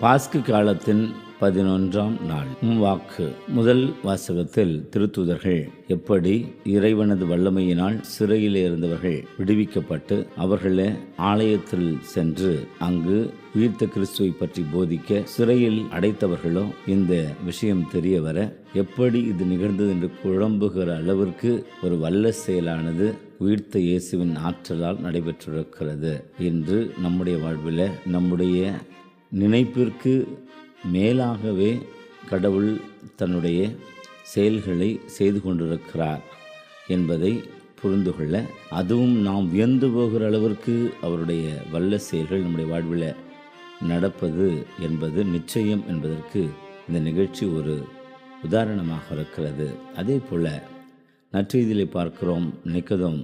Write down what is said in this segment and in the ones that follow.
பாஸ்கு காலத்தின் 11ஆம் நாள். வாக்கு. முதல் வாசகத்தில் திருத்தூதர்கள் எப்படி இறைவனது வல்லமையினால் சிறையிலே இருந்தவர்கள் விடுவிக்கப்பட்டு அவர்களே ஆலயத்தில் சென்று அங்கு உயிர்த்த கிறிஸ்துவை பற்றி போதிக்க சிறையில் அடைத்தவர்களோ இந்த விஷயம் தெரிய வர எப்படி இது நிகழ்ந்தது என்று குழம்புகிற அளவிற்கு ஒரு வல்ல செயலானது உயிர்த்த இயேசுவின் ஆற்றலால் நடைபெற்றிருக்கிறது என்று நம்முடைய வாழ்வில் நம்முடைய நினைப்பிற்கு மேலாகவே கடவுள் தன்னுடைய செயல்களை செய்து கொண்டிருக்கிறார் என்பதை புரிந்து கொள்ள, அதுவும் நாம் வியந்து போகிற அளவிற்கு அவருடைய வல்ல செயல்கள் நம்முடைய வாழ்வில் நடப்பது என்பது நிச்சயம் என்பதற்கு இந்த நிகழ்ச்சி ஒரு உதாரணமாக இருக்கிறது. அதே போல் நற்செய்தியிலே பார்க்கிறோம், நிக்கதோம்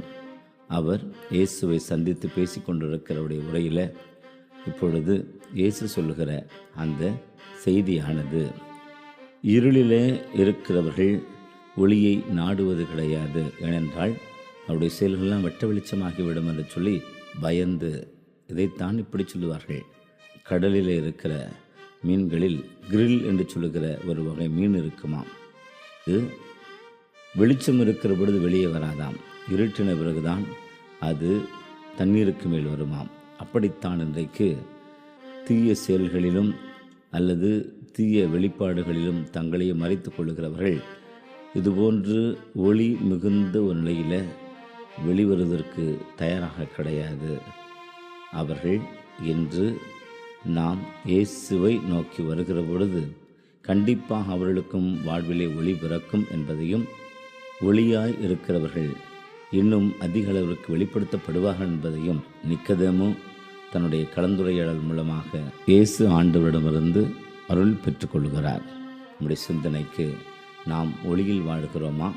அவர் இயேசுவை சந்தித்து பேசிக்கொண்டிருக்கிறவருடைய உரையில் இப்பொழுது இயேசு சொல்லுகிற அந்த செய்தியானது, இருளிலே இருக்கிறவர்கள் ஒளியை நாடுவது கிடையாது, ஏனென்றால் அவருடைய செயல்கள்லாம் வெட்ட வெளிச்சமாகிவிடும் என்று சொல்லி பயந்து, இதைத்தான் இப்படி சொல்லுவார்கள். கடலில் இருக்கிற மீன்களில் கிரில் என்று சொல்லுகிற ஒரு வகை மீன் இருக்குமாம். இது வெளிச்சம் இருக்கிற பொழுது வெளியே வராதாம், இருட்டின பிறகுதான் அது தண்ணீருக்கு மேல் வருமாம். அப்படித்தான் இன்றைக்கு தீய செயல்களிலும் அல்லது தீய வெளிப்பாடுகளிலும் தங்களையே மறைத்து கொள்ளுகிறவர்கள் இதுபோன்று ஒளி மிகுந்த ஒரு நிலையில் வெளிவருவதற்கு தயாராக கிடையாது. அவர்கள் இன்று நாம் இயேசுவை நோக்கி வருகிற பொழுது கண்டிப்பாக அவர்களுக்கும் வாழ்விலே ஒளி பிறக்கும் என்பதையும், ஒளியாய் இருக்கிறவர்கள் இன்னும் அதிக அளவிற்கு வெளிப்படுத்தப்படுவார்கள் என்பதையும் நிக்கதேமு தன்னுடைய கலந்துரையாடல் மூலமாக இயேசு ஆண்டவரிடமிருந்து அருள் பெற்றுக்கொள்கிறார். நம்முடைய சிந்தனைக்கு, நாம் ஒளியில் வாழ்கிறோமா,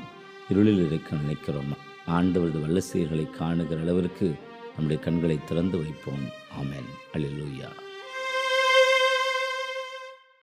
இருளில் இருக்க நினைக்கிறோமா? ஆண்டவரது வல்ல செயல்களை காணுகிற அளவிற்கு நம்முடைய கண்களை திறந்து வைப்போம். ஆமென். அல்லேலூயா.